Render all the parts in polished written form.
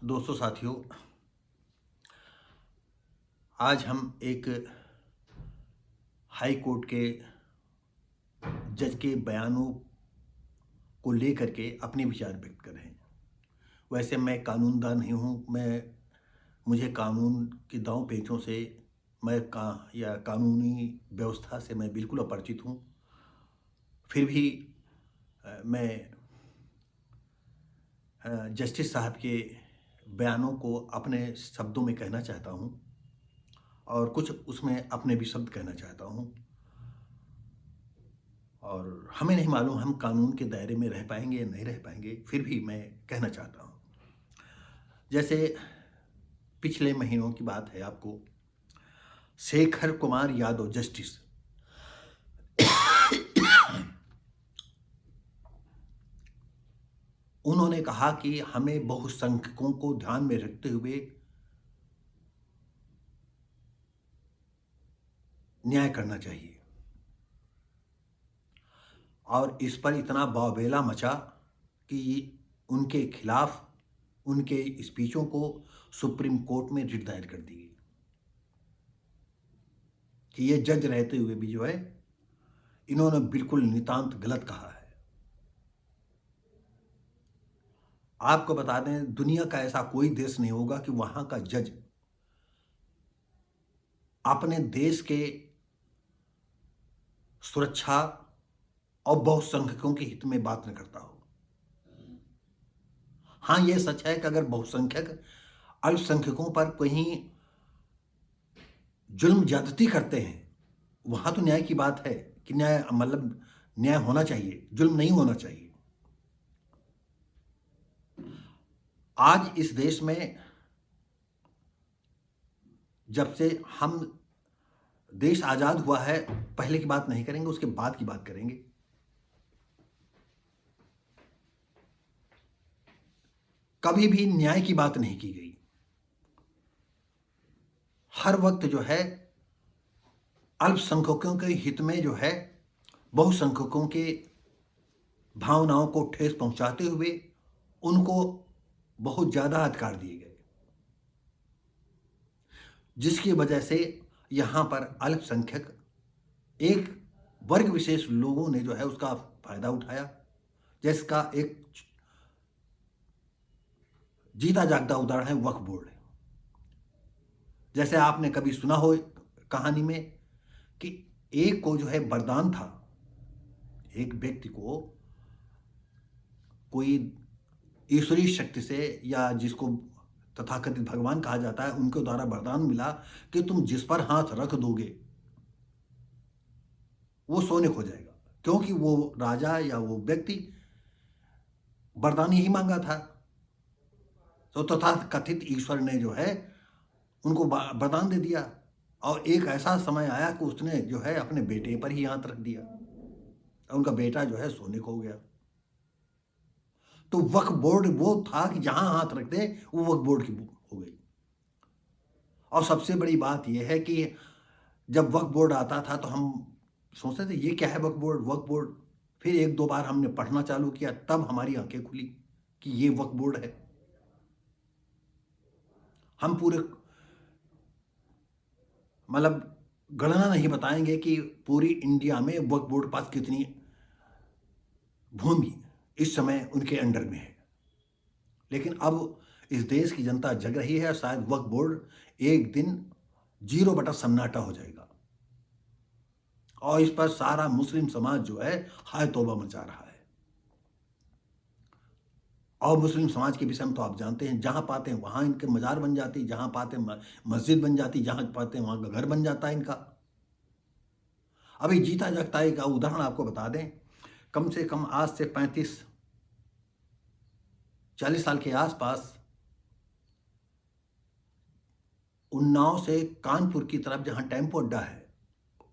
दोस्तों साथियों, आज हम एक हाई कोर्ट के जज के बयानों को लेकर के अपने विचार व्यक्त कर रहे हैं। वैसे मैं कानूनदान नहीं हूँ। मुझे कानून के दांव पेचों से या कानूनी व्यवस्था से मैं बिल्कुल अपरिचित हूँ। फिर भी मैं जस्टिस साहब के बयानों को अपने शब्दों में कहना चाहता हूँ और कुछ उसमें अपने भी शब्द कहना चाहता हूँ। और हमें नहीं मालूम हम कानून के दायरे में रह पाएंगे या नहीं रह पाएंगे, फिर भी मैं कहना चाहता हूँ। जैसे पिछले महीनों की बात है, आपको शेखर कुमार यादव जस्टिस उन्होंने कहा कि हमें बहुसंख्यकों को ध्यान में रखते हुए न्याय करना चाहिए। और इस पर इतना वावेला मचा कि उनके खिलाफ उनके स्पीचों को सुप्रीम कोर्ट में रिट दायर कर दी गई कि ये जज रहते हुए भी जो है इन्होंने बिल्कुल नितांत गलत कहा है। आपको बता दें, दुनिया का ऐसा कोई देश नहीं होगा कि वहां का जज अपने देश के सुरक्षा और बहुसंख्यकों के हित में बात न करता हो। हाँ, यह सच है कि अगर बहुसंख्यक अल्पसंख्यकों पर कहीं जुल्म ज्यादती करते हैं, वहां तो न्याय की बात है कि न्याय होना चाहिए, जुल्म नहीं होना चाहिए। आज इस देश में जब से हम देश आजाद हुआ है, पहले की बात नहीं करेंगे, उसके बाद की बात करेंगे, कभी भी न्याय की बात नहीं की गई। हर वक्त जो है अल्पसंख्यकों के हित में जो है बहुसंख्यकों के भावनाओं को ठेस पहुंचाते हुए उनको बहुत ज्यादा अधिकार दिए गए, जिसकी वजह से यहां पर अल्पसंख्यक एक वर्ग विशेष लोगों ने जो है उसका फायदा उठाया, जिसका एक जीता जागता उदाहरण है वक्फ बोर्ड। जैसे आपने कभी सुना हो कहानी में कि एक को जो है वरदान था, एक व्यक्ति को कोई ईश्वरीय शक्ति से या जिसको तथाकथित भगवान कहा जाता है, उनके द्वारा वरदान मिला कि तुम जिस पर हाथ रख दोगे वो सोने खो जाएगा, क्योंकि वो राजा या वो व्यक्ति वरदान यही मांगा था। तो तथाकथित ईश्वर ने जो है उनको वरदान दे दिया। और एक ऐसा समय आया कि उसने जो है अपने बेटे पर ही हाथ रख दिया, उनका बेटा जो है सोने खो गया। तो वक्फ बोर्ड वो था कि जहां हाथ रख दे वो वक्फ बोर्ड की हो गई। और सबसे बड़ी बात यह है कि जब वक्फ बोर्ड आता था तो हम सोचते थे ये क्या है वक्फ बोर्ड, वक्फ बोर्ड। फिर एक दो बार हमने पढ़ना चालू किया, तब हमारी आंखें खुली कि ये वक्फ बोर्ड है। हम पूरे गणना नहीं बताएंगे कि पूरी इंडिया में वक्फ बोर्ड के पास कितनी भूमि इस समय उनके अंडर में है, लेकिन अब इस देश की जनता जग रही है। शायद वक्फ बोर्ड एक दिन 0/सन्नाटा हो जाएगा और इस पर सारा मुस्लिम समाज जो है हाय तौबा मचा रहा है। और मुस्लिम समाज के विषय में तो आप जानते हैं, जहां पाते हैं वहां इनके मजार बन जाती, जहां पाते हैं मस्जिद बन जाती, जहां पाते हैं वहां का घर बन जाता है इनका। अभी जीता जागता एक उदाहरण आपको बता दें, कम से कम आज से 35-40 साल के आसपास उन्नाव से कानपुर की तरफ जहां टेम्पो अड्डा है,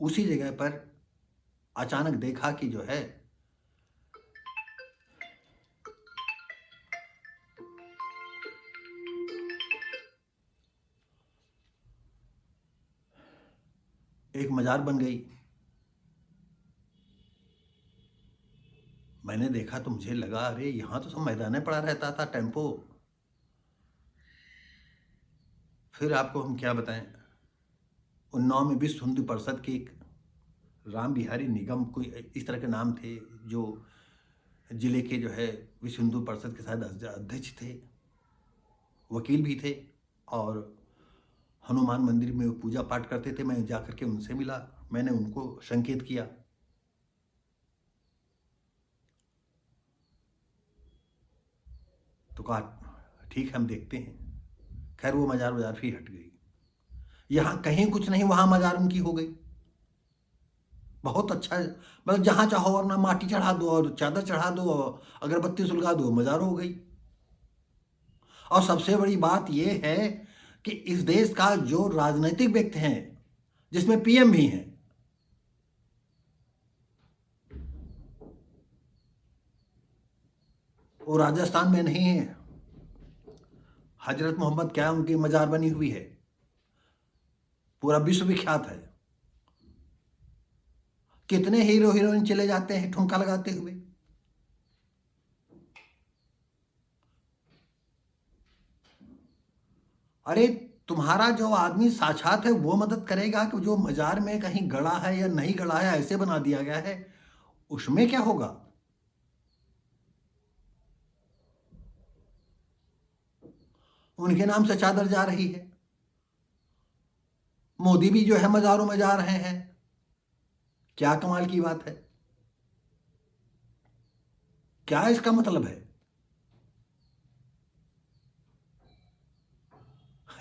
उसी जगह पर अचानक देखा कि जो है एक मजार बन गई। मैंने देखा तो मुझे लगा अरे यहां तो सब मैदान पड़ा रहता था टेम्पो, फिर आपको हम क्या बताएं, उन्नाव में विश्व हिंदू परिषद के एक राम बिहारी निगम कोई इस तरह के नाम थे, जो जिले के जो है विश्व हिंदू परिषद के शायद अध्यक्ष थे, वकील भी थे, और हनुमान मंदिर में वो पूजा पाठ करते थे। मैं जाकर के उनसे मिला, मैंने उनको संकेत किया। तो कहा ठीक है हम देखते हैं। खैर वो मजार वजार फिर हट गई। यहाँ कहीं कुछ नहीं, वहाँ मजार उनकी हो गई। बहुत अच्छा, मतलब जहाँ चाहो वरना माटी चढ़ा दो और चादर चढ़ा दो और अगरबत्ती सुलगा दो, मजार हो गई। और सबसे बड़ी बात यह है कि इस देश का जो राजनीतिक व्यक्ति हैं, जिसमें पीएम भी हैं, वो राजस्थान में नहीं है। हजरत मोहम्मद क्या उनकी मजार बनी हुई है, पूरा विश्व विख्यात है। कितने हीरो हीरोइन चले जाते हैं ठुमका लगाते हुए। अरे तुम्हारा जो आदमी साक्षात है वो मदद करेगा कि जो मजार में कहीं गड़ा है या नहीं गड़ा है, ऐसे बना दिया गया है, उसमें क्या होगा। उनके नाम से चादर जा रही है। मोदी भी जो है मजारों में जा रहे हैं। क्या कमाल की बात है, क्या इसका मतलब है।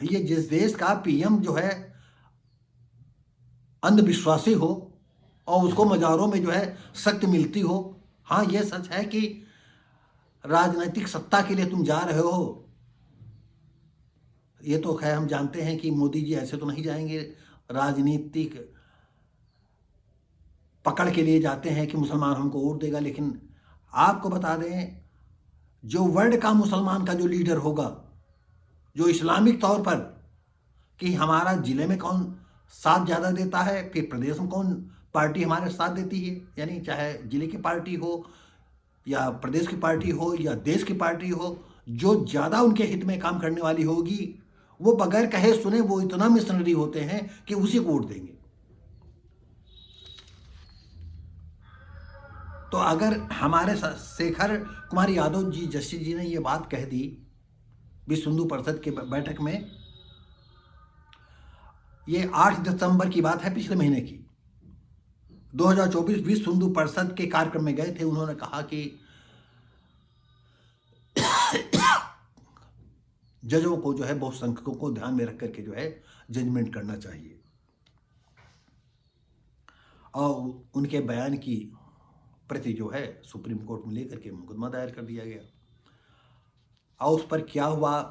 ये जिस देश का पीएम जो है अंधविश्वासी हो और उसको मजारों में जो है शक्ति मिलती हो। हाँ ये सच है कि राजनीतिक सत्ता के लिए तुम जा रहे हो, ये तो खैर हम जानते हैं कि मोदी जी ऐसे तो नहीं जाएंगे। राजनीतिक पकड़ के लिए जाते हैं कि मुसलमान हमको वोट देगा। लेकिन आपको बता दें, जो वर्ल्ड का मुसलमान का जो लीडर होगा, जो इस्लामिक तौर पर कि हमारा जिले में कौन साथ ज़्यादा देता है, फिर प्रदेश में कौन पार्टी हमारे साथ देती है, यानी चाहे जिले की पार्टी हो या प्रदेश की पार्टी हो या देश की पार्टी हो, जो ज़्यादा उनके हित में काम करने वाली होगी, वो बगैर कहे सुने वो इतना मिशनरी होते हैं कि उसी को वोट देंगे। तो अगर हमारे शेखर कुमार यादव जी जस्टिस जी ने ये बात कह दी विश्व हिंदू परिषद के बैठक में, ये 8 दिसंबर की बात है, पिछले महीने की, 2024 विश्व हिंदू परिषद के कार्यक्रम में गए थे। उन्होंने कहा कि जजों को जो है बहुसंख्यकों को ध्यान में रख करके जो है जजमेंट करना चाहिए। और उनके बयान की प्रति जो है सुप्रीम कोर्ट में लेकर के मुकदमा दायर कर दिया गया। और उस पर क्या हुआ,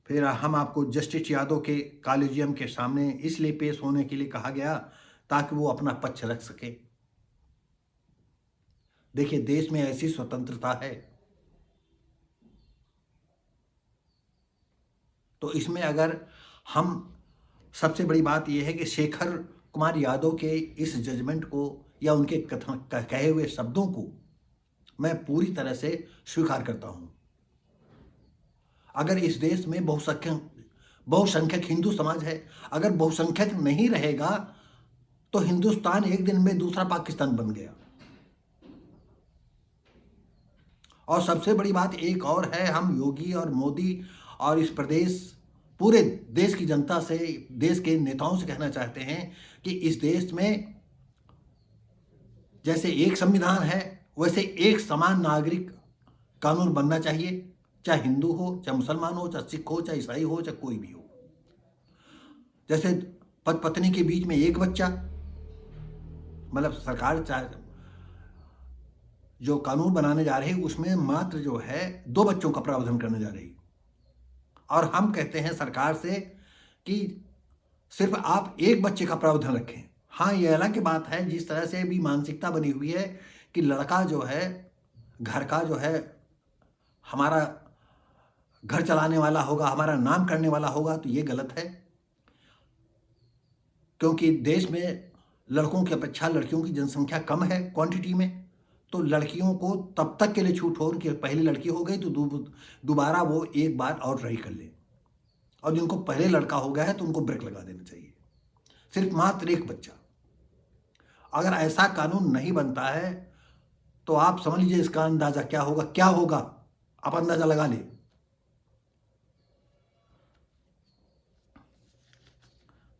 फिर हम आपको जस्टिस यादव के कॉलेजियम के सामने इसलिए पेश होने के लिए कहा गया ताकि वो अपना पक्ष रख सके। देखिए देश में ऐसी स्वतंत्रता है, तो इसमें अगर हम, सबसे बड़ी बात यह है कि शेखर कुमार यादव के इस जजमेंट को या उनके कथन कहे हुए शब्दों को मैं पूरी तरह से स्वीकार करता हूं। अगर इस देश में बहुसंख्यक हिंदू समाज है, अगर बहुसंख्यक नहीं रहेगा तो हिंदुस्तान एक दिन में दूसरा पाकिस्तान बन गया। और सबसे बड़ी बात एक और है, हम योगी और मोदी और इस प्रदेश, पूरे देश की जनता से, देश के नेताओं से कहना चाहते हैं कि इस देश में जैसे एक संविधान है वैसे एक समान नागरिक कानून बनना चाहिए, चाहे हिंदू हो, चाहे मुसलमान हो, चाहे सिख हो, चाहे ईसाई हो, चाहे कोई भी हो। जैसे पति पत्नी के बीच में एक बच्चा, मतलब सरकार चाहे जो कानून बनाने जा रही है उसमें मात्र जो है 2 बच्चों का प्रावधान करने जा रही। और हम कहते हैं सरकार से कि सिर्फ आप एक बच्चे का प्रावधान रखें। हाँ ये अलग की बात है, जिस तरह से भी मानसिकता बनी हुई है कि लड़का जो है घर का जो है हमारा घर चलाने वाला होगा, हमारा नाम करने वाला होगा, तो ये गलत है। क्योंकि देश में लड़कों की अपेक्षा लड़कियों की जनसंख्या कम है क्वांटिटी में, तो लड़कियों को तब तक के लिए छूट हो कि पहली लड़की हो गई तो दोबारा वो एक बार और ट्राई कर ले। और जिनको पहले लड़का हो गया है तो उनको ब्रेक लगा देना चाहिए। सिर्फ मात्र एक बच्चा। अगर ऐसा कानून नहीं बनता है तो आप समझ लीजिए इसका अंदाजा क्या होगा। क्या होगा आप अंदाजा लगा ले।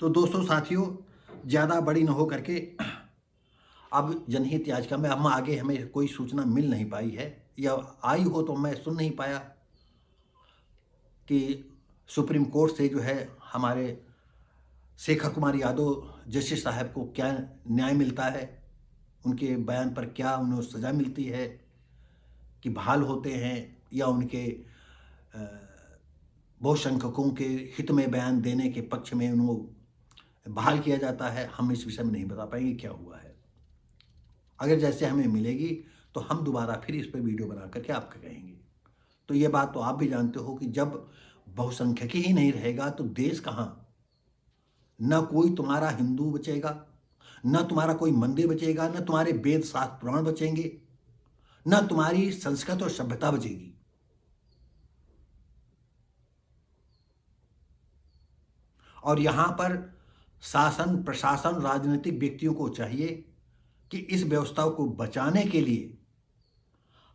तो दोस्तों साथियों, ज्यादा बड़ी न हो करके अब जनहित याचिका में हम आगे हमें कोई सूचना मिल नहीं पाई है, या आई हो तो मैं सुन नहीं पाया कि सुप्रीम कोर्ट से जो है हमारे शेखर कुमार यादव जस्टिस साहब को क्या न्याय मिलता है, उनके बयान पर क्या उन्हें सज़ा मिलती है कि बहाल होते हैं, या उनके बहुसंख्यकों के हित में बयान देने के पक्ष में उनको बहाल किया जाता है। हम इस विषय में नहीं बता पाएंगे क्या हुआ है। अगर जैसे हमें मिलेगी तो हम दोबारा फिर इस पर वीडियो बना करके आपको कहेंगे। तो ये बात तो आप भी जानते हो कि जब बहुसंख्यक ही नहीं रहेगा तो देश कहाँ। न कोई तुम्हारा हिंदू बचेगा, न तुम्हारा कोई मंदिर बचेगा, न तुम्हारे वेद शास्त्र पुराण बचेंगे, न तुम्हारी संस्कृति और सभ्यता बचेगी। और यहां पर शासन, प्रशासन, राजनीतिक व्यक्तियों को चाहिए कि इस व्यवस्था को बचाने के लिए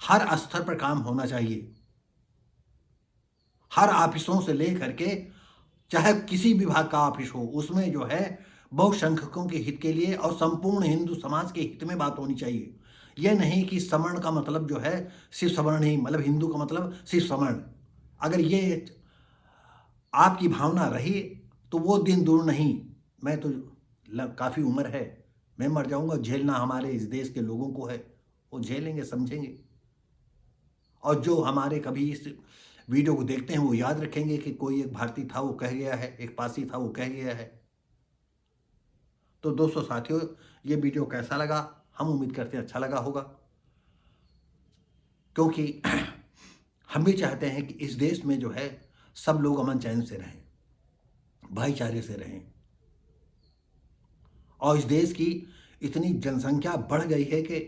हर स्तर पर काम होना चाहिए। हर ऑफिसों से लेकर के, चाहे किसी विभाग का ऑफिस हो, उसमें जो है बहुसंख्यकों के हित के लिए और संपूर्ण हिंदू समाज के हित में बात होनी चाहिए। यह नहीं कि सवर्ण का मतलब जो है सिर्फ सवर्ण ही, मतलब हिंदू का मतलब सिर्फ सवर्ण। अगर ये आपकी भावना रही तो वो दिन दूर नहीं। मैं तो काफ़ी उम्र है, मैं मर जाऊंगा, झेलना हमारे इस देश के लोगों को है, वो झेलेंगे, समझेंगे। और जो हमारे कभी इस वीडियो को देखते हैं वो याद रखेंगे कि कोई एक भारतीय था वो कह गया है, एक पासी था वो कह गया है। तो दोस्तों साथियों, ये वीडियो कैसा लगा? हम उम्मीद करते हैं अच्छा लगा होगा, क्योंकि हम भी चाहते हैं कि इस देश में जो है सब लोग अमन चैन से रहें, भाईचारे से रहें। और इस देश की इतनी जनसंख्या बढ़ गई है कि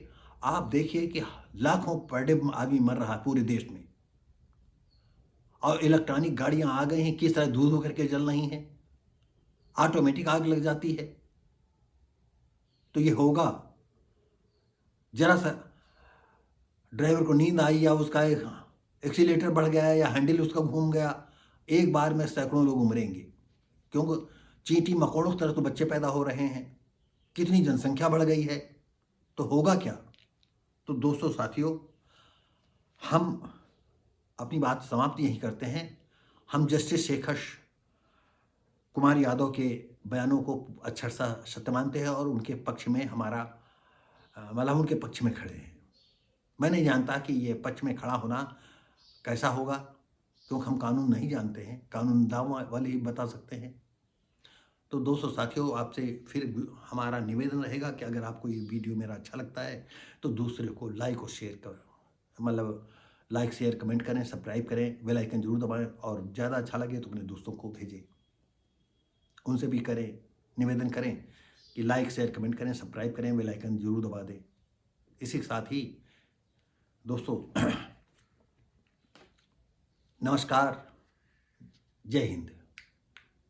आप देखिए कि लाखों पर डे आदमी मर रहा है पूरे देश में, और इलेक्ट्रॉनिक गाड़ियां आ गई हैं, किस तरह धूल होकर के जल रही हैं, ऑटोमेटिक आग लग जाती है। तो ये होगा, जरा सा ड्राइवर को नींद आई या उसका एक्सीलेटर बढ़ गया या हैंडल उसका घूम गया, एक बार में सैकड़ों लोग मरेंगे। क्योंकि चींटी मकोड़ों की तरह तो बच्चे पैदा हो रहे हैं, कितनी जनसंख्या बढ़ गई है, तो होगा क्या। तो दोस्तों साथियों, हम अपनी बात समाप्त यही करते हैं। हम जस्टिस शेखर कुमार यादव के बयानों को अक्षरशः सत्य मानते हैं और उनके पक्ष में हमारा मतलब उनके पक्ष में खड़े हैं। मैं नहीं जानता कि ये पक्ष में खड़ा होना कैसा होगा, क्योंकि हम कानून नहीं जानते हैं, कानून दाव वाले ही बता सकते हैं। तो दोस्तों साथियों, आपसे फिर हमारा निवेदन रहेगा कि अगर आपको ये वीडियो मेरा अच्छा लगता है तो दूसरे को लाइक और शेयर कर, मतलब लाइक शेयर कमेंट करें, सब्सक्राइब करें, बेल आइकन जरूर दबाएं, और ज़्यादा अच्छा लगे तो अपने दोस्तों को भेजें, उनसे भी करें, निवेदन करें कि लाइक शेयर कमेंट करें, सब्सक्राइब करें, बेल आइकन जरूर दबा दें। इसी के साथ ही दोस्तों नमस्कार, जय हिंद।